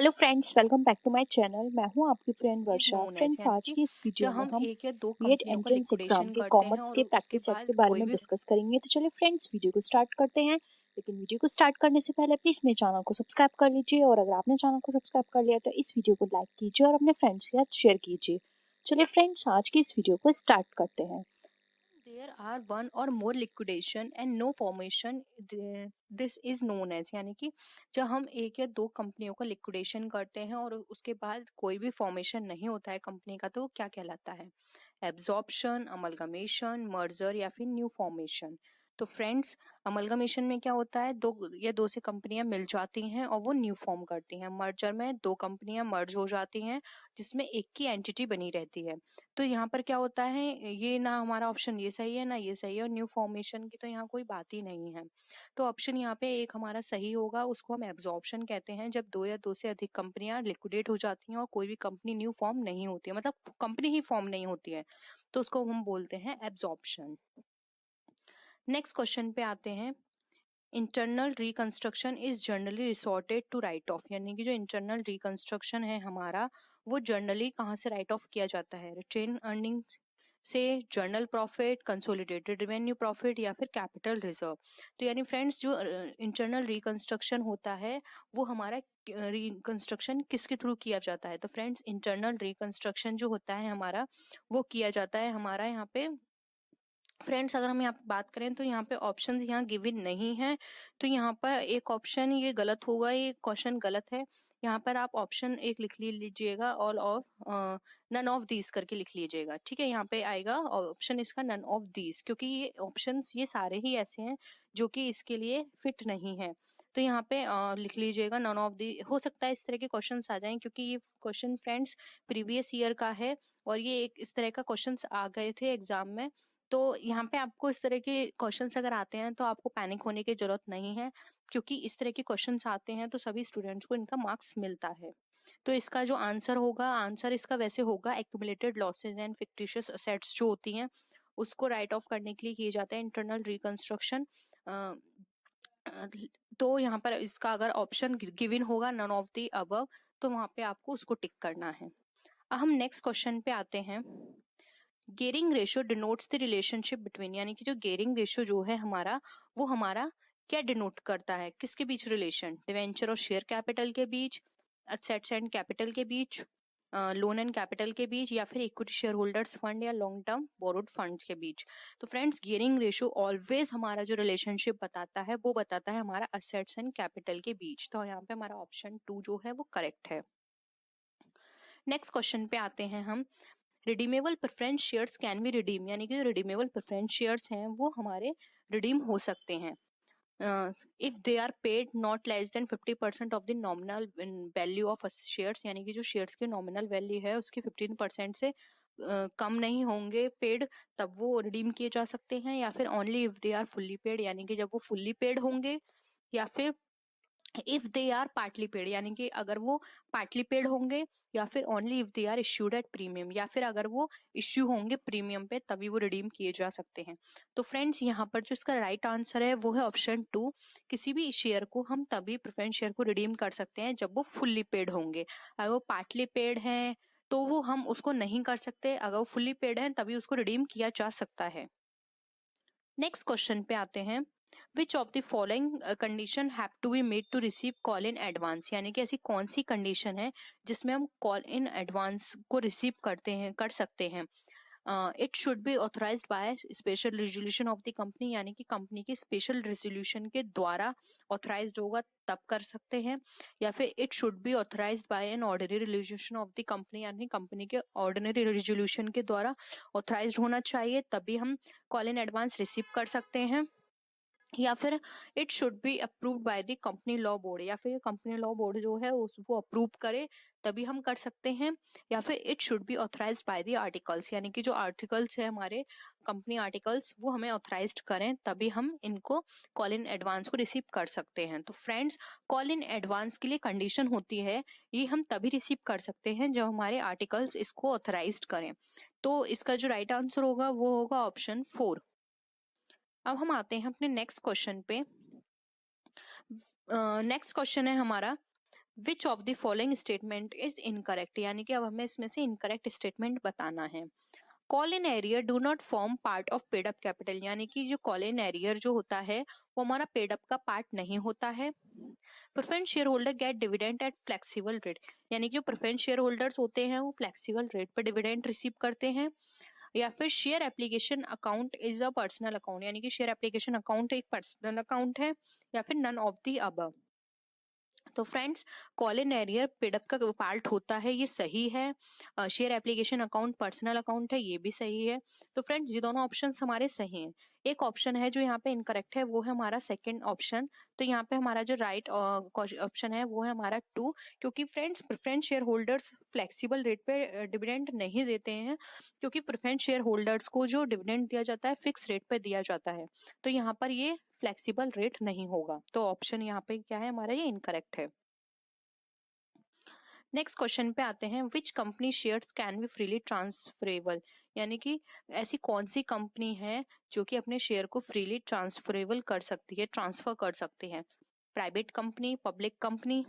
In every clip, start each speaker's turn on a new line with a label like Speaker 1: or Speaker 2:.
Speaker 1: Hello friends, welcome back to my channel. मैं हूं आपकी friend
Speaker 2: is
Speaker 1: Varsha.
Speaker 2: Known as
Speaker 1: friends,
Speaker 2: यानी
Speaker 1: आज
Speaker 2: कि
Speaker 1: की इस वीडियो
Speaker 2: जब
Speaker 1: में
Speaker 2: हम
Speaker 1: हम
Speaker 2: एक या दो
Speaker 1: बीएड
Speaker 2: कंपनियों का
Speaker 1: एंट्रेंस एग्जाम
Speaker 2: लिक्विडेशन
Speaker 1: के
Speaker 2: करते हैं
Speaker 1: कॉमर्स
Speaker 2: और
Speaker 1: के
Speaker 2: उसके
Speaker 1: प्रैक्टिस सेट के
Speaker 2: बाद
Speaker 1: बारे
Speaker 2: कोई
Speaker 1: में
Speaker 2: भी
Speaker 1: डिस्कस करेंगे। तो चलिए फ्रेंड्स, वीडियो को स्टार्ट करते हैं। लेकिन वीडियो को स्टार्ट करने से पहले प्लीज मेरे चैनल को सब्सक्राइब कर लीजिए, और अगर आपने चैनल को सब्सक्राइब कर लिया तो इस वीडियो को लाइक कीजिए और अपने फ्रेंड्स के साथ शेयर कीजिए। चलिए फ्रेंड्स, आज की इस वीडियो को स्टार्ट करते हैं।
Speaker 2: There are one or more liquidation and no formation, this is known as यानी कि जब हम एक या दो कंपनियों का लिक्विडेशन करते हैं और उसके बाद कोई भी फॉर्मेशन नहीं होता है कंपनी का, तो वो क्या कहलाता है? एब्जॉर्प्शन, अमलगमेशन, मर्जर या फिर न्यू फॉर्मेशन। तो फ्रेंड्स, अमलगमेशन में क्या होता है, दो या दो से कंपनियां मिल जाती हैं और वो न्यू फॉर्म करती हैं। मर्जर में दो कंपनियां मर्ज हो जाती हैं जिसमें एक की एंटिटी बनी रहती है। तो यहाँ पर क्या होता है, ये ना हमारा ऑप्शन ये सही है ना ये सही है, और न्यू फॉर्मेशन की तो यहाँ कोई बात ही नहीं है। तो ऑप्शन यहाँ पे एक हमारा सही होगा, उसको हम एब्जॉर्प्शन कहते हैं। जब दो या दो से अधिक कंपनियां लिक्विडेट हो जाती हैं और कोई भी कंपनी न्यू फॉर्म नहीं होती है, मतलब कंपनी ही फॉर्म नहीं होती है, तो उसको हम बोलते हैं एब्जॉर्प्शन। नेक्स्ट क्वेश्चन पे आते हैं। Internal reconstruction is generally resorted to write off, यानी कि जो इंटरनल रिकंस्ट्रक्शन है हमारा, वो जनरली कहाँ से राइट ऑफ किया जाता है? रिटेन अर्निंग से, journal profit, consolidated revenue profit या फिर कैपिटल रिजर्व। तो यानी फ्रेंड्स, जो इंटरनल रिकंस्ट्रक्शन होता है वो हमारा रिकंस्ट्रक्शन किसके थ्रू किया जाता है? तो फ्रेंड्स, इंटरनल रिकंस्ट्रक्शन जो होता है हमारा, वो किया जाता है हमारा यहाँ पे। फ्रेंड्स, अगर हम यहाँ पे बात करें तो यहाँ पे ऑप्शंस यहाँ गिवन नहीं है, तो यहाँ पर एक ऑप्शन ये गलत होगा, ये क्वेश्चन गलत है। यहाँ पर आप ऑप्शन एक लिख लीजिएगा, all of none of these करके लिख लीजिएगा, ठीक है। यहाँ पे आएगा ऑप्शन इसका नन ऑफ दीज, क्योंकि ये ऑप्शंस ये सारे ही ऐसे हैं जो कि इसके लिए फिट नहीं है। तो यहाँ पे लिख लीजिएगा नन ऑफ दी। हो सकता है इस तरह के क्वेश्चंस आ जाएं, क्योंकि ये क्वेश्चन फ्रेंड्स प्रीवियस ईयर का है और ये एक इस तरह का क्वेश्चंस आ गए थे एग्जाम में। तो यहाँ पे आपको इस तरह के क्वेश्चंस अगर आते हैं तो आपको पैनिक होने की जरूरत नहीं है, क्योंकि इस तरह के क्वेश्चंस आते हैं तो सभी स्टूडेंट्स को इनका मार्क्स मिलता है। तो इसका जो आंसर होगा, आंसर इसका वैसे होगा accumulated losses and fictitious assets जो होती हैं उसको राइट ऑफ करने के लिए किए जाते हैं इंटरनल रिकंस्ट्रक्शन। तो यहाँ पर इसका अगर ऑप्शन गिवन होगा नन ऑफ द अबव, तो वहां पे आपको उसको टिक करना है। अब हम नेक्स्ट क्वेश्चन पे आते हैं। Gearing ratio denotes the relationship between, यानी कि जो गेयरिंग रेशियो जो है हमारा, वो हमारा क्या डिनोट करता है? किसके बीच रिलेशन? डिवेंचर और शेयर कैपिटल के बीच, एसेट्स एंड कैपिटल के बीच, लोन एंड कैपिटल के बीच, या फिर इक्विटी शेयर होल्डर्स फंड या लॉन्ग टर्म बोरोड फंड्स के बीच। तो फ्रेंड्स, गियरिंग रेशियो ऑलवेज हमारा जो रिलेशनशिप बताता है वो बताता है हमारा असेट्स एंड कैपिटल के बीच। तो यहाँ पे हमारा ऑप्शन 2 जो है वो करेक्ट है। नेक्स्ट क्वेश्चन पे आते हैं हम। Redeemable preference shares can be redeem, यानी कि जो रिडीमेबल प्रेफरेंस शेयर्स हैं वो हमारे रिडीम हो सकते हैं if they are paid not less than 50% of the nominal value of shares, यानी कि जो शेयर्स की नॉमिनल वैल्यू है उसके 15% से कम नहीं होंगे पेड, तब वो रिडीम किए जा सकते हैं। या फिर only if they are fully paid, यानी कि जब वो फुल्ली पेड होंगे। या फिर if they are partly paid, यानी कि अगर वो पार्टली पेड होंगे। या फिर only if they are issued at premium, या फिर अगर वो इश्यू होंगे प्रीमियम पे तभी वो रिडीम किए जा सकते हैं। तो फ्रेंड्स, यहाँ पर जो इसका राइट आंसर है वो है ऑप्शन 2। किसी भी शेयर को हम तभी प्रेफरेंस शेयर को रिडीम कर सकते हैं जब वो फुल्ली पेड होंगे। अगर वो पार्टली पेड हैं तो वो हम उसको नहीं कर सकते, अगर वो फुल्ली पेड हैं तभी उसको रिडीम किया जा सकता है। नेक्स्ट क्वेश्चन पे आते हैं। Which of the following condition have to be made to receive call in advance, यानी कि ऐसी कौन सी कंडीशन है जिसमें हम कॉल इन एडवांस को रिसीव कर सकते हैं? It should be authorised by special resolution of the company, यानी कि कंपनी के स्पेशल रेजोल्यूशन के द्वारा ऑथराइज्ड होगा तब कर सकते हैं। या फिर it should be authorised bye an ordinary resolution of the company, यानी कंपनी के ऑर्डिनरी रेजोल्यूशन के द्वारा ऑथराइज्ड होना चाहिए तभी हम कॉल इन एडवांस रिसीव कर सकते हैं। या फिर it should be approved by the company law board, या फिर कंपनी लॉ बोर्ड जो है उसको अप्रूव करे तभी हम कर सकते हैं। या फिर it should be authorised by the articles, यानी कि जो आर्टिकल्स है हमारे कंपनी आर्टिकल्स वो हमें ऑथराइज्ड करें तभी हम इनको कॉल इन एडवांस को रिसीव कर सकते हैं। तो फ्रेंड्स, कॉल इन एडवांस के लिए कंडीशन होती है, ये हम तभी रिसीव कर सकते हैं जब हमारे आर्टिकल्स इसको ऑथराइज्ड करें। तो इसका जो राइट आंसर होगा वो होगा ऑप्शन 4। अब हम आते हैं अपने नेक्स्ट क्वेश्चन पे। नेक्स्ट क्वेश्चन है हमारा, विच of the following statement is incorrect, यानी कि अब हमें इसमें से इनकरेक्ट स्टेटमेंट बताना है। Call in arrear do not form part of paid up capital, यानी कि जो कॉल इन एरियर जो होता है वो हमारा पेड अप का पार्ट नहीं होता है। Preference share holder get dividend at flexible rate, यानी कि जो प्रेफरेंस शेयर होल्डर्स होते हैं वो फ्लेक्सिबल रेट पर डिविडेंड रिसीव करते हैं। या फिर share application account is a personal account, यानी कि शेयर एप्लीकेशन अकाउंट एक पर्सनल अकाउंट है। या फिर नन ऑफ द अबव। तो friends, call in arrear paid up का पार्ट होता है, ये सही है। Share application account personal account है, ये भी सही है। तो फ्रेंड्स, ये दोनों ऑप्शंस हमारे सही हैं। एक ऑप्शन है जो यहाँ पे इनकरेक्ट है, वो है हमारा सेकंड ऑप्शन। तो यहाँ पे हमारा जो राइट ऑप्शन है वो है हमारा 2, क्योंकि friends preference share holders flexible rate पे डिविडेंड नहीं देते हैं, क्योंकि प्रेफरेंस शेयर होल्डर्स को जो डिविडेंड दिया जाता है फिक्स रेट पे दिया जाता है। तो यहाँ पर ये फ्लेक्सिबल रेट नहीं होगा, तो ऑप्शन यहाँ पे क्या है हमारा, ये इनकरेक्ट है। नेक्स्ट क्वेश्चन पे आते हैं, which company shares can be freely transferable, यानी कि ऐसी कौन सी कंपनी है जो कि अपने शेयर को फ्रीली ट्रांसफरेबल कर सकती है, ट्रांसफर कर सकती है। Private company, public company,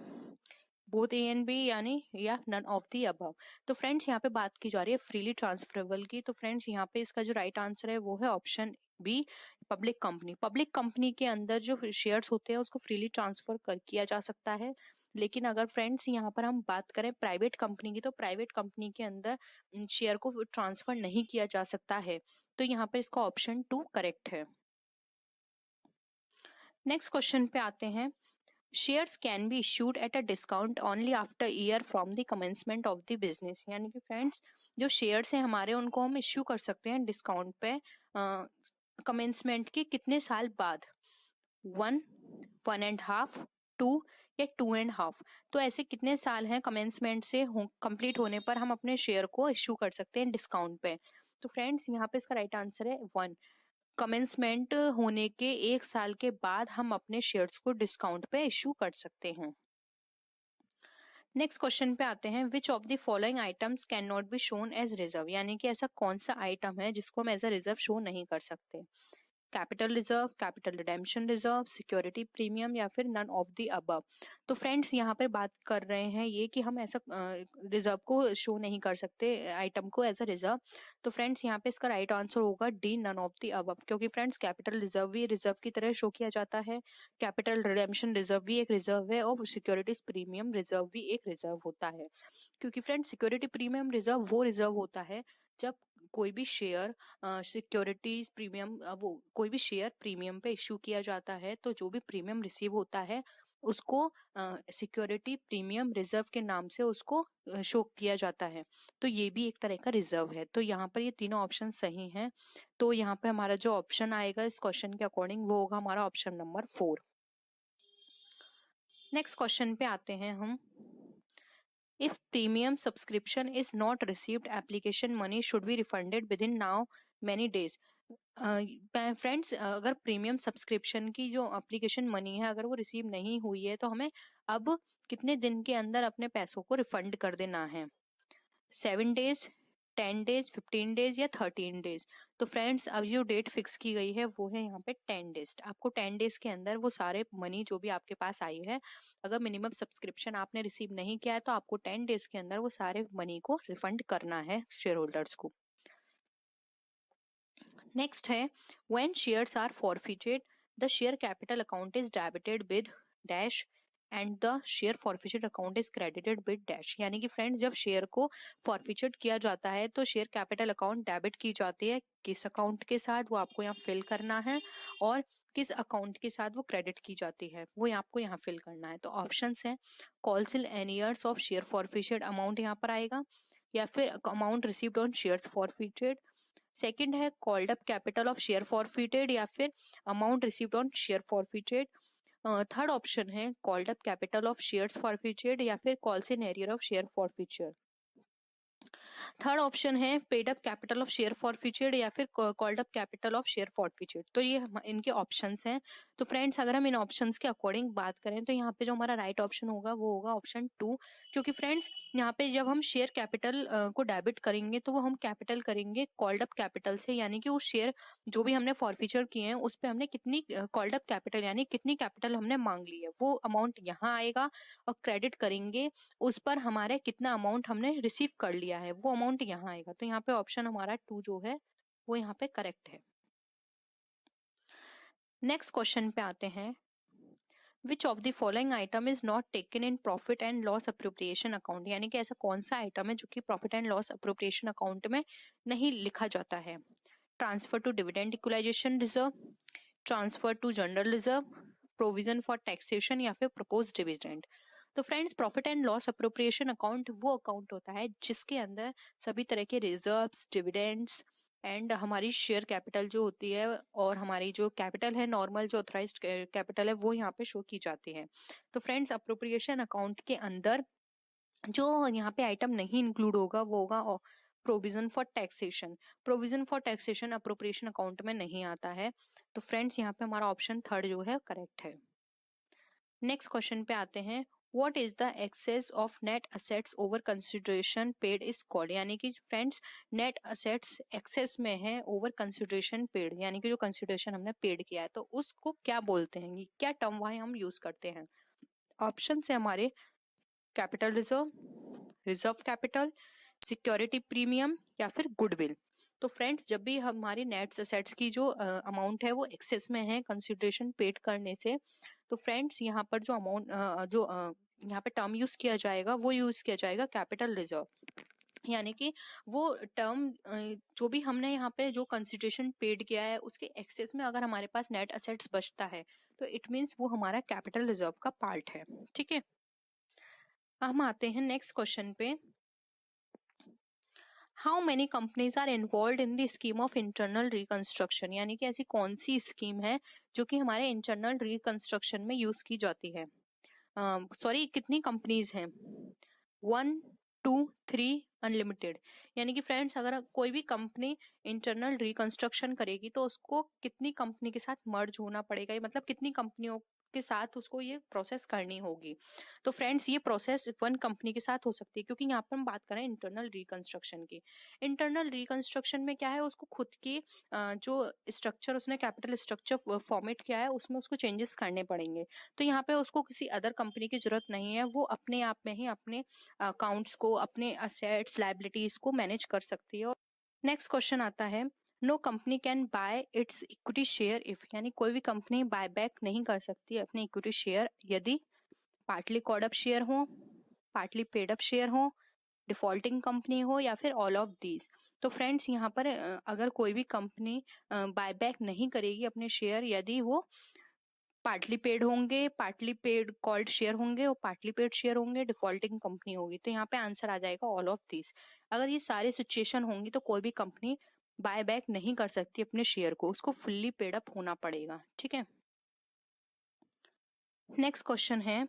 Speaker 2: both A and B, यानी या नन ऑफ दी अबव। तो फ्रेंड्स, यहाँ पे बात की जा रही है फ्रीली ट्रांसफरेबल की। तो फ्रेंड्स, यहाँ पे इसका जो राइट आंसर है वो है option B, public company. Public company के अंदर जो शेयर्स होते हैं उसको फ्रीली ट्रांसफर किया जा सकता है। लेकिन अगर फ्रेंड्स यहाँ पर हम बात करें प्राइवेट कंपनी की, तो प्राइवेट कंपनी के अंदर शेयर को ट्रांसफर नहीं किया जा सकता है। तो यहाँ पर इसका ऑप्शन 2 करेक्ट है। नेक्स्ट क्वेश्चन पे आते हैं, shares can be issued at a discount only after year from the commencement of the business, यानी कि फ्रेंड्स, जो शेयर्स हैं हमारे उनको हम इश्यू कर सकते हैं डिस्काउंट पे कमेंसमेंट के कितने साल बाद, 1, 1.5, 2 या 2.5। तो ऐसे कितने साल हैं कमेंसमेंट से कंप्लीट होने पर हम अपने शेयर को इश्यू कर सकते हैं डिस्काउंट पे। तो फ्रेंड्स, यहाँ पे इसका राइट आंसर है 1, कमेंसमेंट होने के 1 साल के बाद हम अपने शेयर्स को डिस्काउंट पे इश्यू कर सकते हैं। नेक्स्ट क्वेश्चन पे आते हैं, which of the following items can not be shown as reserve, यानी कि ऐसा कौन सा आइटम है जिसको हम एज अ रिजर्व शो नहीं कर सकते। Capital reserve, capital redemption reserve, security premium या फिर नन ऑफ द अबव। तो फ्रेंड्स, यहाँ पर बात कर रहे हैं ये कि हम ऐसा रिजर्व को शो नहीं कर सकते आइटम को एज अ रिजर्व। तो फ्रेंड्स, यहाँ पे इसका राइट आंसर होगा D, none of the above, क्योंकि फ्रेंड्स कैपिटल रिजर्व भी रिजर्व की तरह शो किया जाता है, कैपिटल रिडेम्पशन रिजर्व भी एक रिजर्व है, और सिक्योरिटीज प्रीमियम रिजर्व भी एक रिजर्व होता है। क्योंकि फ्रेंड्स, सिक्योरिटी प्रीमियम रिजर्व वो रिजर्व होता है जब कोई भी शेयर सिक्योरिटीज प्रीमियम वो कोई भी शेयर प्रीमियम पे इश्यू किया जाता है, तो जो भी प्रीमियम रिसीव होता है उसको सिक्योरिटी प्रीमियम रिजर्व के नाम से उसको शो किया जाता है। तो ये भी एक तरह का रिजर्व है। तो यहाँ पर ये तीनों ऑप्शन सही हैं। तो यहाँ पे हमारा जो ऑप्शन आएगा इस क्वेश्चन के अकॉर्डिंग वो होगा हमारा ऑप्शन नंबर 4। नेक्स्ट क्वेश्चन पे आते हैं हम, If premium subscription is not received, application money should be refunded within now many days. Friends, अगर प्रीमियम सब्सक्रिप्शन की जो एप्लीकेशन मनी है अगर वो रिसीव नहीं हुई है तो हमें अब कितने दिन के अंदर अपने पैसों को रिफंड कर देना है, 7 डेज, 10 डेज, 15 डेज या 13 डेज। तो फ्रेंड्स, अब जो डेट फिक्स की गई है वो है यहाँ पे 10 डेज। आपको 10 डेज के अंदर वो सारे मनी जो भी आपके पास आई है, अगर मिनिमम सब्सक्रिप्शन आपने रिसीव नहीं किया है तो आपको 10 डेज के अंदर वो सारे मनी को रिफंड करना है शेयर होल्डर्स को। नेक्स्ट है, when shares are forfeited the share capital account is debited with dash and the share forfeited account is credited with dash, यानी कि फ्रेंड्स, जब शेयर को फॉरफिटेड किया जाता है तो शेयर कैपिटल अकाउंट डेबिट की जाती है, किस अकाउंट के साथ वो आपको यहाँ फिल करना है, और किस अकाउंट के साथ वो क्रेडिट की जाती है वो आपको यहाँ फिल करना है। तो ऑप्शंस हैं, calls in arrears of share forfeited amount यहाँ पर आएगा, या फिर amount received on shares forfeited, second है called up capital of share forfeited, या फिर amount received on share forfeited, third option है called up capital of shares forfeited, या फिर calls in arrear of share forfeited. Third option है paid up capital of share forfeited या फिर called up capital of share फॉरफीचर्ड। तो ये इनके options हैं। तो फ्रेंड्स अगर हम इन ऑप्शंस के अकॉर्डिंग बात करें तो यहाँ पे जो हमारा राइट ऑप्शन होगा वो होगा ऑप्शन 2, क्योंकि फ्रेंड्स यहाँ पे जब हम शेयर कैपिटल को डेबिट करेंगे तो वो हम कैपिटल करेंगे कॉल्ड अप कैपिटल से, यानी कि वो शेयर जो भी हमने फॉरफीचर किए हैं उस पर हमने कितनी कॉल्ड अप कैपिटल यानी कितनी कैपिटल हमने मांग ली है वो अमाउंट यहाँ आएगा, और क्रेडिट करेंगे उस पर हमारे कितना अमाउंट हमने रिसीव कर लिया है वो अमाउंट यहाँ आएगा। तो यहाँ पे ऑप्शन हमारा 2 जो है वो यहाँ पे करेक्ट है। नेक्स्ट क्वेश्चन पे आते हैं, which of the following item is not taken in profit and loss appropriation account, यानी कि ऐसा कौन सा आइटम है जो कि profit and loss appropriation account में नहीं लिखा जाता है। Transfer to dividend equalisation reserve, transfer to general reserve, provision for taxation या फिर प्रपोज डिविडेंड। तो friends profit and loss appropriation account वो अकाउंट होता है जिसके अंदर सभी तरह के रिजर्व्स, डिविडेंड्स एंड हमारी शेयर कैपिटल जो होती है और हमारी जो कैपिटल है नॉर्मल जो ऑथराइज्ड कैपिटल है वो यहाँ पे शो की जाती है। तो फ्रेंड्स अप्रोप्रिएशन अकाउंट के अंदर जो यहाँ पे आइटम नहीं इंक्लूड होगा वो होगा provision for taxation. Provision for taxation appropriation account में नहीं आता है। तो फ्रेंड्स यहाँ पे हमारा ऑप्शन 3 जो है करेक्ट है। नेक्स्ट क्वेश्चन पे आते हैं, what is the excess of net assets over consideration paid is called, यानी कि फ्रेंड्स नेट असेट्स एक्सेस में है ओवर कंसिडरेशन पेड, यानी कि जो कंसिडरेशन हमने पेड किया है तो उसको क्या बोलते हैं, क्या टर्म वहां हम यूज करते हैं। ऑप्शन है हमारे capital reserve, reserve capital, security premium या फिर गुडविल। तो फ्रेंड्स जब भी हमारी नेट असेट्स की जो अमाउंट है वो एक्सेस में है कंसिडरेशन पेड करने से, तो फ्रेंड्स यहाँ पर जो अमाउंट यहाँ पे टर्म यूज किया जाएगा वो यूज किया जाएगा कैपिटल रिजर्व, यानी कि वो टर्म जो भी हमने यहाँ पे जो कंसिडरेशन पेड किया है उसके एक्सेस में अगर हमारे पास नेट असेट्स बचता है तो इट मीन्स वो हमारा कैपिटल रिजर्व का पार्ट है। ठीक है, हम आते हैं नेक्स्ट क्वेश्चन पे, how many companies are involve in the scheme of internal reconstruction, यानी कि ऐसी कौन सी स्कीम है जो कि हमारे इंटरनल रिकंस्ट्रक्शन में यूज की जाती है। कितनी कंपनीज हैं, 1, 2, 3 अनलिमिटेड, यानी कि फ्रेंड्स अगर कोई भी कंपनी इंटरनल रिकंस्ट्रक्शन करेगी तो उसको कितनी कंपनी के साथ मर्ज होना पड़ेगा, मतलब कितनी कंपनियों के साथ उसको ये प्रोसेस करनी होगी। तो फ्रेंड्स ये प्रोसेस 1 कंपनी के साथ हो सकती है, क्योंकि यहाँ पर हम बात करें इंटरनल रिकंस्ट्रक्शन की। इंटरनल रिकंस्ट्रक्शन में क्या है, उसको खुद की जो स्ट्रक्चर उसने कैपिटल स्ट्रक्चर फॉर्मेट किया है उसमें उसको चेंजेस करने पड़ेंगे। तो यहाँ पे उसको किसी अदर कंपनी की जरूरत नहीं है, वो अपने आप में ही अपने अकाउंट्स को, अपने असेट्स, लायबिलिटीज को मैनेज कर सकती है। नेक्स्ट क्वेश्चन आता है, no company can buy its equity share if, यानी कोई भी कंपनी बाय बैक नहीं कर सकती अपने इक्विटी शेयर यदि पार्टली कॉल्ड अप शेयर हो, पार्टली पेड अप शेयर हो, डिफॉल्टिंग कंपनी हो या फिर ऑल ऑफ दीज। तो फ्रेंड्स यहाँ पर अगर कोई भी कंपनी बाय बैक नहीं करेगी अपने शेयर यदि वो पार्टली पेड होंगे, पार्टली पेड कॉल्ड शेयर होंगे और पार्टली पेड शेयर होंगे, डिफॉल्टिंग कंपनी होगी। तो यहाँ पे आंसर आ जाएगा ऑल ऑफ दिस। अगर ये सारे सिचुएशन होंगी तो कोई भी कंपनी बाय बैक नहीं कर सकती अपने शेयर को, उसको फुल्ली पेड अप होना पड़ेगा। ठीक है, नेक्स्ट क्वेश्चन है,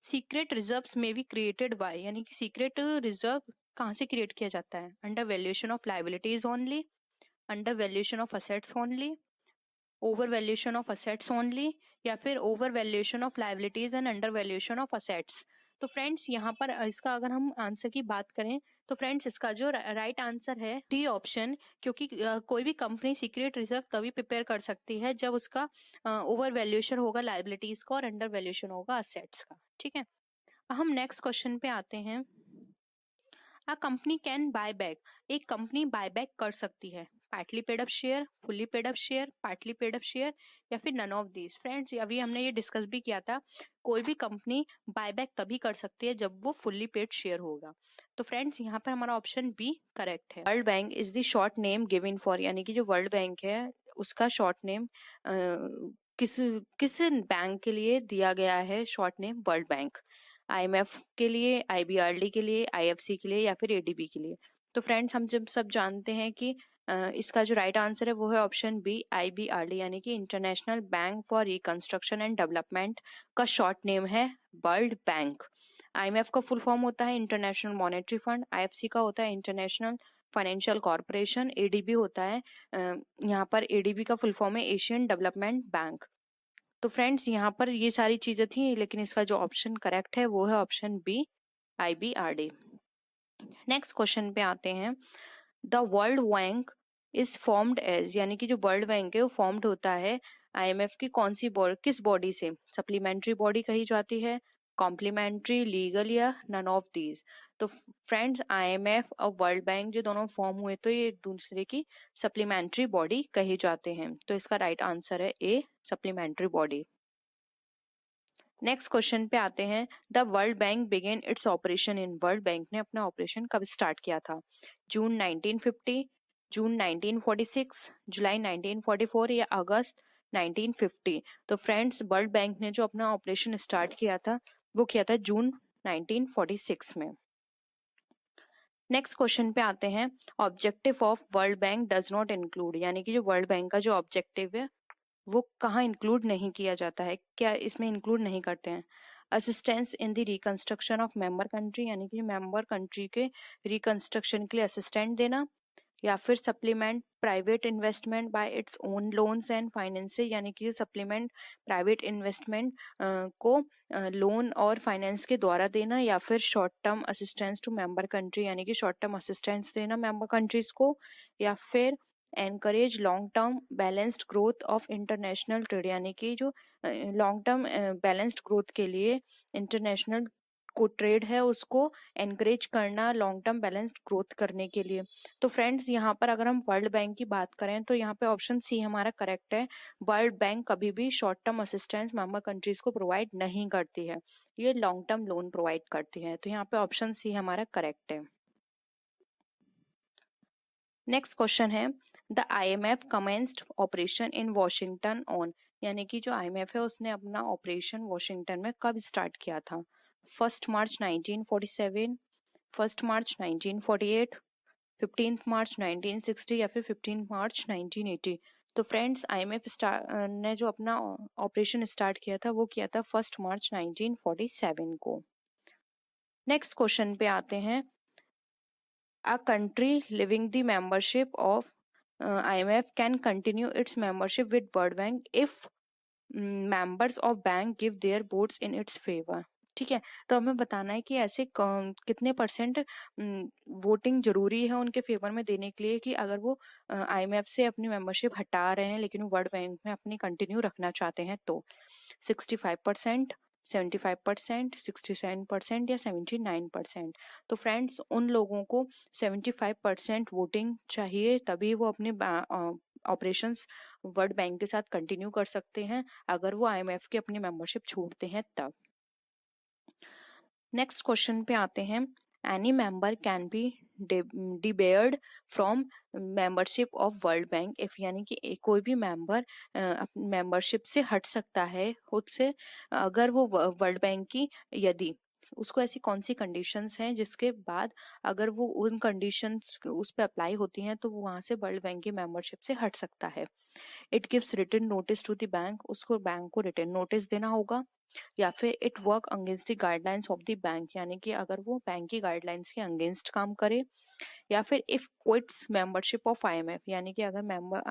Speaker 2: सीक्रेट रिजर्व्स में बी क्रिएटेड बाय, यानी कि सीक्रेट रिजर्व कहाँ से क्रिएट किया जाता है, under valuation of liabilities only, under valuation of assets only, over valuation of assets only या फिर over valuation of liabilities and under valuation of assets. तो फ्रेंड्स यहाँ पर इसका अगर हम आंसर की बात करें तो फ्रेंड्स इसका जो राइट आंसर है डी ऑप्शन, क्योंकि कोई भी कंपनी सीक्रेट रिजर्व तभी प्रिपेयर कर सकती है जब उसका ओवर वैल्यूएशन होगा लायबिलिटीज का और अंडर वैल्यूएशन होगा असेट्स का। ठीक है, हम नेक्स्ट क्वेश्चन पे आते हैं, a company can buy back, एक कंपनी बाय बैक कर सकती है partly paid up share, fully paid up share, partly paid up share या फिर नन ऑफ दीज। फ्रेंड्स अभी हमने ये डिस्कस भी किया था, कोई भी कंपनी बाय बैक तभी कर सकती है जब वो फुल्ली पेड शेयर होगा। तो फ्रेंड्स यहाँ पर हमारा ऑप्शन बी करेक्ट है। World bank is the short name given for, यानी कि जो वर्ल्ड बैंक है उसका शॉर्ट नेम किस किस बैंक के लिए दिया गया है, short name world bank, IMF के लिए, IBRD के लिए, IFC के लिए या फिर ADB के लिए। तो फ्रेंड्स हम जब सब जानते हैं कि इसका जो राइट आंसर है वो है ऑप्शन बी IBRD, यानी कि international bank for reconstruction and development का शॉर्ट नेम है वर्ल्ड बैंक। IMF का फुल फॉर्म होता है इंटरनेशनल मॉनेटरी फंड, IFC का होता है इंटरनेशनल फाइनेंशियल कॉर्पोरेशन, ADB होता है, यहाँ पर ADB का फुल फॉर्म है एशियन डेवलपमेंट बैंक। तो फ्रेंड्स यहाँ पर ये सारी चीजें थी, लेकिन इसका जो ऑप्शन करेक्ट है वो है option B IBRD। Next question पे आते हैं। The world bank is formed as, यानी कि जो वर्ल्ड बैंक है वो फॉर्म्ड होता है IMF की कौन सी बॉडी, किस बॉडी से? सप्लीमेंट्री बॉडी कही जाती है, कॉम्प्लीमेंट्री, लीगल, या नन ऑफ दीज? तो फ्रेंड्स IMF और वर्ल्ड बैंक जो दोनों फॉर्म हुए तो ये एक दूसरे की सप्लीमेंट्री बॉडी कही जाते हैं। तो इसका राइट आंसर है A, supplementary body. Next question पे आते हैं। The world bank began its operation in, world bank ने अपना ऑपरेशन कब स्टार्ट किया था? जून 1950, जून 1946, जुलाई 1944 या अगस्त 1950? तो फ्रेंड्स वर्ल्ड बैंक ने जो अपना ऑपरेशन स्टार्ट किया था वो किया था जून 1946 में। नेक्स्ट क्वेश्चन पे आते हैं। Objective of world bank does not include, यानी कि जो वर्ल्ड बैंक का जो ऑब्जेक्टिव है वो कहाँ इंक्लूड नहीं किया जाता है, क्या इसमें इंक्लूड नहीं करते हैं? Assistance in the reconstruction of member country, यानी कि मेंबर कंट्री के रिकंस्ट्रक्शन के लिए असिस्टेंट देना, या फिर supplement private investment by its own loans and finance, यानी कि सप्लीमेंट प्राइवेट इन्वेस्टमेंट को लोन और फाइनेंस के द्वारा देना, या फिर short term assistance to member country, यानी कि शॉर्ट टर्म असिस्टेंस देना मेंबर कंट्रीज को, या फिर encourage long term balanced growth of international trade, यानी कि जो लॉन्ग टर्म बैलेंस्ड ग्रोथ के लिए इंटरनेशनल को ट्रेड है उसको एनकरेज करना लॉन्ग टर्म बैलेंस्ड ग्रोथ करने के लिए। तो फ्रेंड्स यहाँ पर अगर हम वर्ल्ड बैंक की बात करें तो यहाँ पे ऑप्शन सी हमारा करेक्ट है। वर्ल्ड बैंक कभी भी short term assistance member countries को प्रोवाइड नहीं करती है, ये लॉन्ग टर्म लोन प्रोवाइड करती है। तो यहाँ पे ऑप्शन सी हमारा करेक्ट है। नेक्स्ट क्वेश्चन है। The IMF commenced operation in Washington on, यानी कि जो IMF है उसने अपना ऑपरेशन वॉशिंगटन में कब स्टार्ट किया था? 1 मार्च 1947, 1 मार्च 1948, 15 मार्च 1960 या फिर 15 मार्च 1980? तो फ्रेंड्स IMF ने जो अपना ऑपरेशन स्टार्ट किया था वो किया था 1 मार्च 1947 को। नेक्स्ट क्वेश्चन पे आते हैं। A country leaving the membership of IMF can continue its membership with World Bank if members of bank give their votes in its favor। ठीक है, तो हमें बताना है कि ऐसे कितने परसेंट वोटिंग जरूरी है उनके फेवर में देने के लिए कि अगर वो IMF से अपनी मेंबरशिप हटा रहे हैं लेकिन वो वर्ल्ड बैंक में अपनी कंटिन्यू रखना चाहते हैं। तो 65%, 75%, 67% या 79%? तो फ्रेंड्स उन लोगों को 75% वोटिंग चाहिए, तभी वो अपने ऑपरेशंस वर्ल्ड बैंक के साथ कंटिन्यू कर सकते हैं, अगर वो IMF की अपनी मेंबरशिप छोड़ते हैं तब। नेक्स्ट क्वेश्चन पे आते हैं। Any member can be debarred from membership of world bank if, यानी कि कोई भी मेंबर मेंबरशिप से हट सकता है खुद से अगर वो वर्ल्ड बैंक की, यदि उसको ऐसी कौन सी कंडीशंस हैं जिसके बाद अगर वो उन कंडीशंस उस पर अप्लाई होती हैं तो वो वहां से वर्ल्ड बैंक की मेंबरशिप से हट सकता है। It gives written notice to the bank, उसको बैंक को रिटन नोटिस देना होगा, या फिर it work against the guidelines of the bank, यानी कि अगर वो बैंक की गाइडलाइंस के अगेंस्ट काम करे, या फिर if quits membership of IMF, यानी कि अगर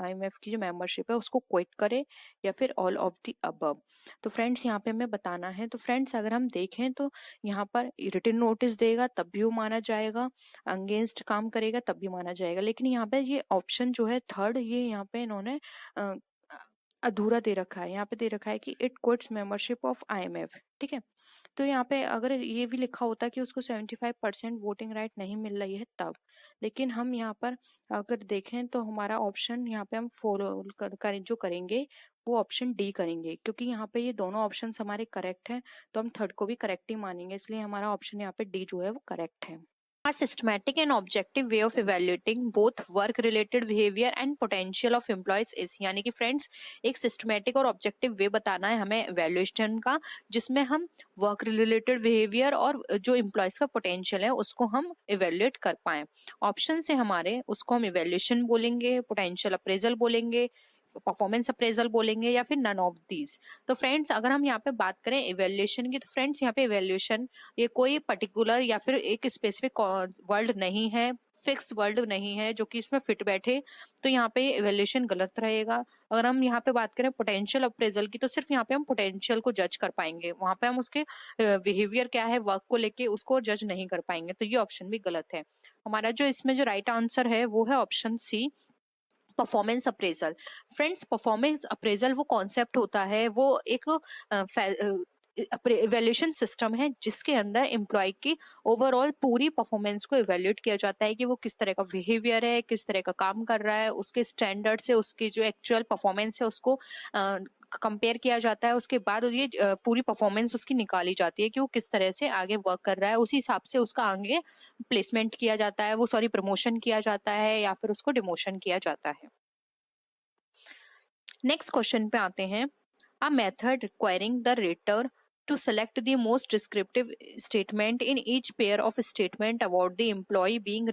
Speaker 2: IMF की जो मेंबरशिप है उसको क्विट करे, या फिर ऑल ऑफ द अबव। तो फ्रेंड्स यहाँ पे हमें बताना है। तो फ्रेंड्स अगर हम देखें तो यहाँ पर रिटन नोटिस देगा तब भी वो माना जाएगा, अगेंस्ट काम करेगा तब भी माना जाएगा, लेकिन यहाँ पे ये ऑप्शन जो है थर्ड, ये यहाँ पे इन्होंने अधूरा दे रखा है। यहाँ पे दे रखा है कि it quits membership of IMF। ठीक है, तो यहाँ पे अगर ये भी लिखा होता कि उसको 75% वोटिंग राइट नहीं मिल रही है तब, लेकिन हम यहाँ पर अगर देखें तो हमारा ऑप्शन यहाँ पे हम फॉलो जो करेंगे वो ऑप्शन डी करेंगे, क्योंकि यहाँ पे ये दोनों ऑप्शन हमारे करेक्ट हैं तो हम थर्ड को भी करेक्ट ही मानेंगे, इसलिए हमारा ऑप्शन यहाँ पे डी जो है वो करेक्ट है। A systematic and objective way of evaluating both work related behavior and potential of employees is, यानी कि फ्रेंड्स एक सिस्टमेटिक और ऑब्जेक्टिव वे बताना है हमें evaluation का, जिसमें हम वर्क रिलेटेड बिहेवियर और जो एम्प्लॉयज का पोटेंशियल है उसको हम इवेल्युएट कर पाए। ऑप्शन से हमारे उसको हम इवेल्युएशन बोलेंगे, पोटेंशियल अप्रेजल बोलेंगे, परफॉर्मेंस अप्रेजल बोलेंगे, या फिर नन ऑफ दीज। तो फ्रेंड्स अगर हम यहाँ पे बात करें इवेल्युएशन की, तो फ्रेंड्स यहाँ पे इवेल्युएशन ये कोई पर्टिकुलर या फिर एक स्पेसिफिक वर्ड नहीं है, फिक्स वर्ड नहीं है जो कि इसमें फिट बैठे, तो यहाँ पे इवेल्युएशन गलत रहेगा। अगर हम यहाँ पे बात करें पोटेंशियल अप्रेजल की, तो सिर्फ यहाँ पे हम पोटेंशियल को जज कर पाएंगे, वहां पे हम उसके बिहेवियर क्या है वर्क को लेके उसको जज नहीं कर पाएंगे, तो ये ऑप्शन भी गलत है। हमारा जो इसमें जो राइट आंसर है वो है option C, performance appraisal. Friends performance appraisal वो कॉन्सेप्ट होता है, वो एक इवेल्यूशन सिस्टम है जिसके अंदर एम्प्लॉय की ओवरऑल पूरी परफॉर्मेंस को इवेल्यूएट किया जाता है कि वो किस तरह का बिहेवियर है, किस तरह का काम कर रहा है, उसके स्टैंडर्ड से उसकी जो एक्चुअल परफॉर्मेंस है उसको कंपेयर किया जाता है। उसके बाद ये पूरी परफॉर्मेंस उसकी निकाली जाती है कि वो किस तरह से आगे वर्क कर रहा है, उसी हिसाब से उसका आगे प्लेसमेंट किया जाता है, वो प्रमोशन किया जाता है या फिर उसको डिमोशन किया जाता है। नेक्स्ट क्वेश्चन पे आते हैं, a method requiring the rater to select the most descriptive statement in each pair of statement about the employee being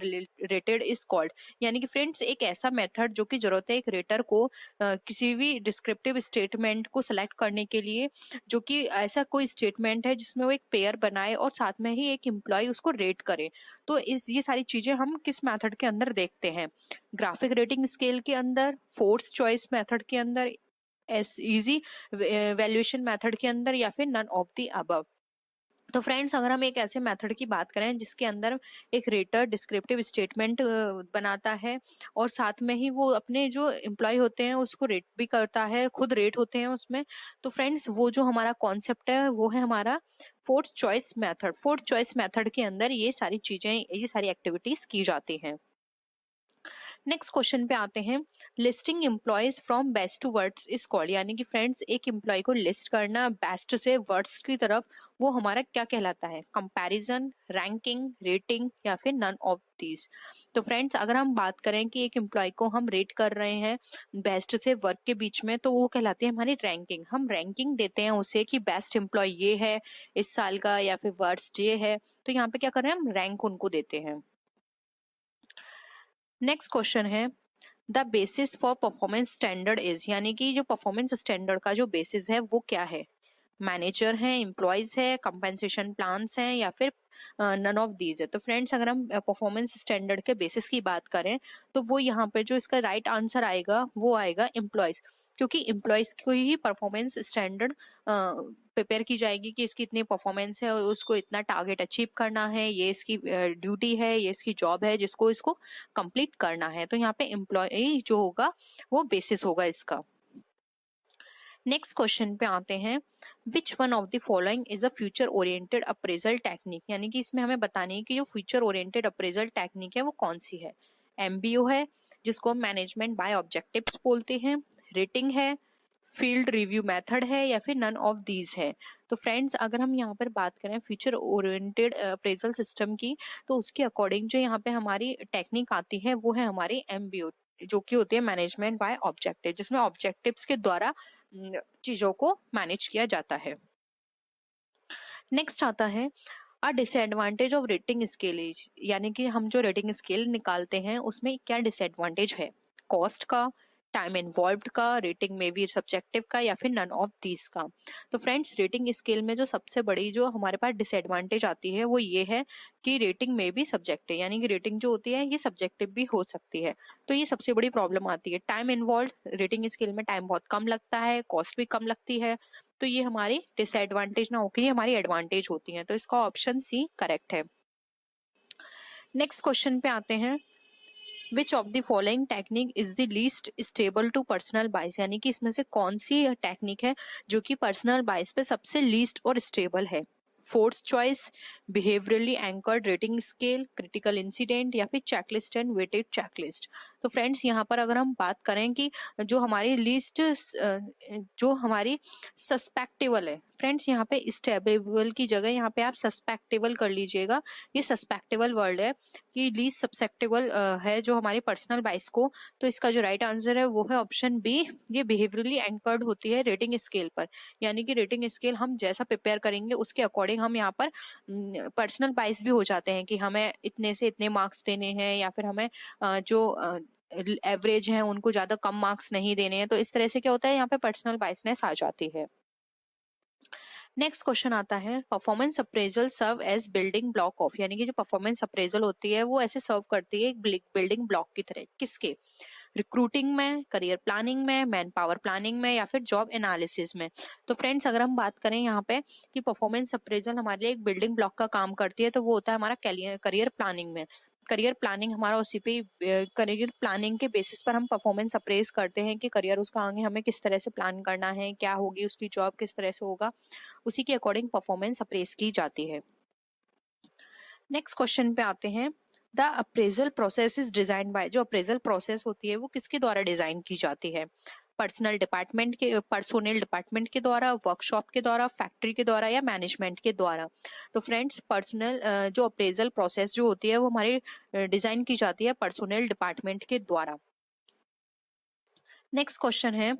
Speaker 2: rated is called, यानी कि फ्रेंड्स एक ऐसा मेथड जो कि जरूरत है एक रेटर को किसी भी डिस्क्रिप्टिव स्टेटमेंट को सेलेक्ट करने के लिए, जो कि ऐसा कोई स्टेटमेंट है जिसमें वो एक पेयर बनाए और साथ में ही एक एम्प्लॉय उसको रेट करे। तो ये सारी चीजें हम किस मेथड के अंदर देखते हैं, ग्राफिक रेटिंग स्केल के अंदर, फोर्स चॉइस मेथड के अंदर, इजी वैल्यूएशन मेथड के अंदर, या फिर नन ऑफ द अबव। तो फ्रेंड्स अगर हम एक ऐसे मेथड की बात करें जिसके अंदर एक रेटर डिस्क्रिप्टिव स्टेटमेंट बनाता है और साथ में ही वो अपने जो एम्प्लॉय होते हैं उसको रेट भी करता है, खुद रेट होते हैं उसमें, तो फ्रेंड्स वो जो हमारा कॉन्सेप्ट है वो है हमारा fourth choice method. Fourth choice method के अंदर ये सारी चीजें, ये सारी एक्टिविटीज की जाती हैं। नेक्स्ट क्वेश्चन पे आते हैं, listing employees from best to worst is called, यानी कि फ्रेंड्स एक एम्प्लॉय को लिस्ट करना बेस्ट से वर्स्ट की तरफ, वो हमारा क्या कहलाता है, कंपैरिजन, रैंकिंग, रेटिंग, या फिर नन ऑफ दीज। तो फ्रेंड्स अगर हम बात करें कि एक एम्प्लॉय को हम रेट कर रहे हैं बेस्ट से वर्क के बीच में, तो वो कहलाती है हमारी रैंकिंग। हम रैंकिंग देते हैं उसे कि बेस्ट एम्प्लॉय ये है इस साल का या फिर वर्स्ट ये है, तो यहाँ पे क्या कर रहे हैं हम रैंक उनको देते हैं। नेक्स्ट क्वेश्चन है, the basis for performance standard is, यानी कि जो परफॉर्मेंस स्टैंडर्ड का जो बेसिस है वो क्या है, मैनेजर है, एम्प्लॉयज है, कंपेंसेशन प्लान्स हैं, या फिर नन ऑफ दीज है। तो फ्रेंड्स अगर हम परफॉर्मेंस स्टैंडर्ड के बेसिस की बात करें तो वो यहाँ पे जो इसका राइट आंसर आएगा वो आएगा एम्प्लॉयज, क्योंकि एम्प्लॉयज को ही परफॉर्मेंस स्टैंडर्ड प्रिपेयर की जाएगी कि इसकी इतनी परफॉर्मेंस है और उसको इतना टारगेट अचीव करना है, ये इसकी ड्यूटी है, ये इसकी जॉब है जिसको इसको कंप्लीट करना है। तो यहाँ पे एम्प्लॉय जो होगा वो बेसिस होगा इसका। नेक्स्ट क्वेश्चन पे आते हैं, which one of the following is a future oriented appraisal technique, यानी कि इसमें हमें बतानी है कि जो फ्यूचर ओरिएंटेड अप्रेजल टेक्निक है वो कौन सी है। एमबीओ है जिसको हम मैनेजमेंट बाय ऑब्जेक्टिव्स बोलते हैं, रेटिंग है, फील्ड रिव्यू मेथड है, या फिर नन ऑफ दीज है। तो फ्रेंड्स अगर हम यहाँ पर बात करें फ्यूचर ओरिएंटेड अप्रेजल सिस्टम की, तो उसके अकॉर्डिंग जो यहाँ पे हमारी टेक्निक आती है वो है हमारी एमबीओ, जो कि होती है मैनेजमेंट बाय ऑब्जेक्टिव, जिसमें ऑब्जेक्टिव्स के द्वारा चीजों को मैनेज किया जाता है। नेक्स्ट आता है, a disadvantage of rating scale is, यानी कि हम जो रेटिंग स्केल निकालते हैं उसमें क्या डिसएडवांटेज है, कॉस्ट का, टाइम इन्वॉल्व्ड का, रेटिंग में भी सब्जेक्टिव का, या फिर नन ऑफ दीज का। तो फ्रेंड्स रेटिंग स्केल में जो सबसे बड़ी जो हमारे पास डिसएडवांटेज आती है वो ये है कि रेटिंग में भी सब्जेक्टिव, यानी कि रेटिंग जो होती है ये सब्जेक्टिव भी हो सकती है, तो ये सबसे बड़ी प्रॉब्लम आती है। टाइम इन्वॉल्व, रेटिंग स्केल में टाइम बहुत कम लगता है, कॉस्ट भी कम लगती है, तो ये हमारी डिसएडवांटेज ना होकर ये हमारी एडवांटेज होती है, तो इसका ऑप्शन सी करेक्ट है। नेक्स्ट क्वेश्चन पे आते हैं, which of the following technique is the least stable to personal bias, यानी कि इसमें से कौन सी टेक्निक है जो कि पर्सनल बाइस पे सबसे लीस्ट और स्टेबल है। Force choice, behaviourally anchored rating scale, critical incident, या फिर चेकलिस्ट एंड वेटेड चेकलिस्ट। तो फ्रेंड्स यहाँ पर अगर हम बात करें कि जो हमारी लिस्ट जो हमारी सस्पेक्टेबल है, फ्रेंड्स यहाँ पे स्टेबल की जगह यहाँ पे आप सस्पेक्टेबल कर लीजिएगा। ये सस्पेक्टेबल वर्ड है कि लीस्ट सस्पेक्टेबल है जो हमारी पर्सनल बाइस को। तो इसका जो राइट आंसर है वो है ऑप्शन बी। ये बिहेवियरली एंकर्ड होती है रेटिंग स्केल पर, यानी कि रेटिंग स्केल हम जैसा प्रिपेयर करेंगे उसके अकॉर्डिंग हम यहाँ पर पर्सनल बाइस भी हो जाते हैं कि हमें इतने से इतने मार्क्स देने हैं, या फिर हमें जो एवरेज हैं उनको ज्यादा कम मार्क्स नहीं देने हैं। तो इस तरह से क्या होता है, यहाँ पे पर्सनल बाइसनेस आ जाती है। नेक्स्ट क्वेश्चन आता है, performance appraisal serve as building block of, यानी कि जो परफॉर्मेंस अप्रेजल होती है वो ऐसे सर्व करती है एक बिल्डिंग ब्लॉक की तरह। किसके? रिक्रूटिंग में, करियर प्लानिंग में, मैन पावर प्लानिंग में, या फिर जॉब एनालिसिस में। तो फ्रेंड्स अगर हम बात करें यहाँ पे कि परफॉर्मेंस अप्रेजल हमारे लिए एक बिल्डिंग ब्लॉक का काम करती है, तो वो होता है हमारा करियर प्लानिंग में। करियर प्लानिंग हमारा उसी पे, करियर प्लानिंग के बेसिस पर हम परफॉर्मेंस अप्रेज करते हैं कि करियर उसका आगे हमें किस तरह से प्लान करना है, क्या होगी उसकी जॉब, किस तरह से होगा, उसी के अकॉर्डिंग परफॉर्मेंस अप्रेज की जाती है। नेक्स्ट क्वेश्चन पे आते हैं, the appraisal process is design by, जो अप्रेजल प्रोसेस होती है वो किसके द्वारा डिजाइन की जाती है? पर्सनल डिपार्टमेंट के द्वारा, वर्कशॉप के द्वारा, फैक्ट्री के द्वारा, या मैनेजमेंट के द्वारा। तो फ्रेंड्स पर्सनल जो अप्रेजल प्रोसेस जो होती है वो हमारी डिजाइन की जाती है पर्सनल डिपार्टमेंट के द्वारा। नेक्स्ट क्वेश्चन है,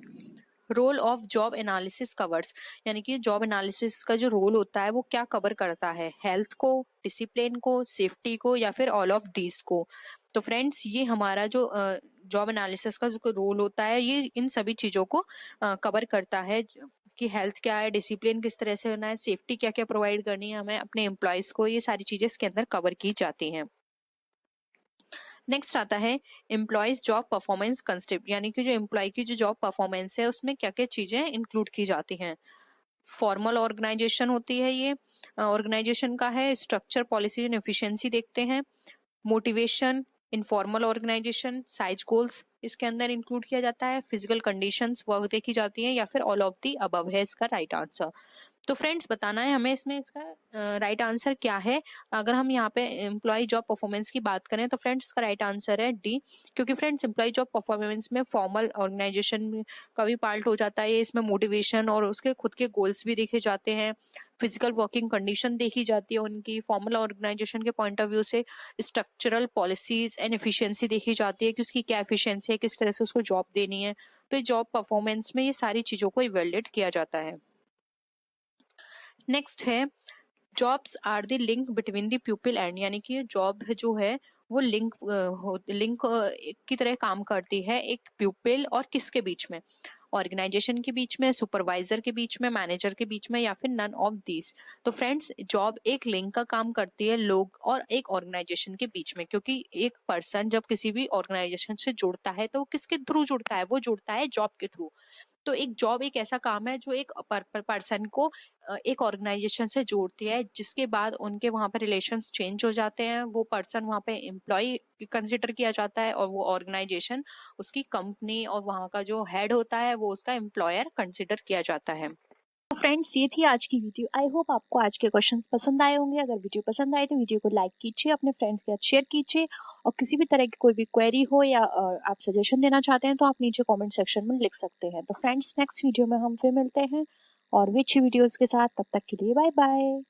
Speaker 2: role of job analysis covers, यानी कि जॉब एनालिसिस का जो रोल होता है वो क्या कवर करता है? हेल्थ को, डिसिप्लिन को, सेफ्टी को, या फिर ऑल ऑफ दीज को। तो फ्रेंड्स ये हमारा जो जॉब एनालिसिस का जो रोल होता है ये इन सभी चीजों को कवर करता है कि हेल्थ क्या है, डिसिप्लिन किस तरह से होना है, सेफ्टी क्या क्या प्रोवाइड करनी है हमें अपने एम्प्लॉयज को, ये सारी चीजें इसके अंदर कवर की जाती हैं। नेक्स्ट आता है एम्प्लॉयज जॉब परफॉर्मेंस कंसेप्ट, यानी कि जो एम्प्लॉय की जो जॉब परफॉर्मेंस है उसमें क्या क्या चीजें इंक्लूड की जाती हैं। फॉर्मल ऑर्गेनाइजेशन होती है ये, ऑर्गेनाइजेशन का है, स्ट्रक्चर, पॉलिसी एंड एफिशिएंसी देखते हैं, motivation, informal organisation, size goals इसके अंदर इंक्लूड किया जाता है, फिजिकल कंडीशंस वर्क देखी जाती है, या फिर ऑल ऑफ दी अबव है इसका राइट आंसर। तो फ्रेंड्स बताना है हमें इसमें इसका राइट आंसर क्या है। अगर हम यहाँ पे एम्प्लॉय जॉब परफॉर्मेंस की बात करें तो फ्रेंड्स इसका राइट आंसर है डी, क्योंकि फ्रेंड्स एम्प्लॉय जॉब परफॉर्मेंस में फॉर्मल ऑर्गेनाइजेशन का भी पार्ट हो जाता है, इसमें मोटिवेशन और उसके खुद के गोल्स भी देखे जाते हैं, फिजिकल वर्किंग कंडीशन देखी जाती है उनकी, फॉर्मल ऑर्गेनाइजेशन के पॉइंट ऑफ व्यू से स्ट्रक्चरल पॉलिसीज एंड एफिशिएंसी देखी जाती है कि उसकी क्या एफिशिएंसी है, किस तरह से उसको जॉब देनी है। तो जॉब परफॉर्मेंस में ये सारी चीजों को इवेल्युएट किया जाता है। नेक्स्ट है, jobs are the link between the people and, यानी कि जॉब जो है वो लिंक की तरह काम करती है एक प्यूपिल और किसके बीच में? ऑर्गेनाइजेशन के बीच में, सुपरवाइजर के बीच में, मैनेजर के बीच में, या फिर नन ऑफ दीज। तो फ्रेंड्स जॉब एक लिंक का काम करती है लोग और एक ऑर्गेनाइजेशन के बीच में, क्योंकि एक पर्सन जब किसी भी ऑर्गेनाइजेशन से जुड़ता है तो वो किसके थ्रू जुड़ता है? वो जुड़ता है जॉब के थ्रू। तो एक जॉब एक ऐसा काम है जो एक पर्सन को एक ऑर्गेनाइजेशन से जोड़ती है, जिसके बाद उनके वहां पे रिलेशंस चेंज हो जाते हैं, वो पर्सन वहां पे एम्प्लॉय कंसिडर किया जाता है और वो ऑर्गेनाइजेशन उसकी कंपनी और वहां का जो हेड होता है वो उसका एम्प्लॉयर कंसिडर किया जाता है।
Speaker 1: तो फ्रेंड्स ये थी आज की वीडियो। आई होप आपको आज के क्वेश्चंस पसंद आए होंगे। अगर वीडियो पसंद आए तो वीडियो को लाइक कीजिए, अपने फ्रेंड्स के साथ शेयर कीजिए, और किसी भी तरह की कोई भी क्वेरी हो या आप सजेशन देना चाहते हैं तो आप नीचे कमेंट सेक्शन में लिख सकते हैं। तो फ्रेंड्स नेक्स्ट वीडियो में हम फिर मिलते हैं और अच्छी वीडियोस के साथ, तब तक के लिए बाय बाय।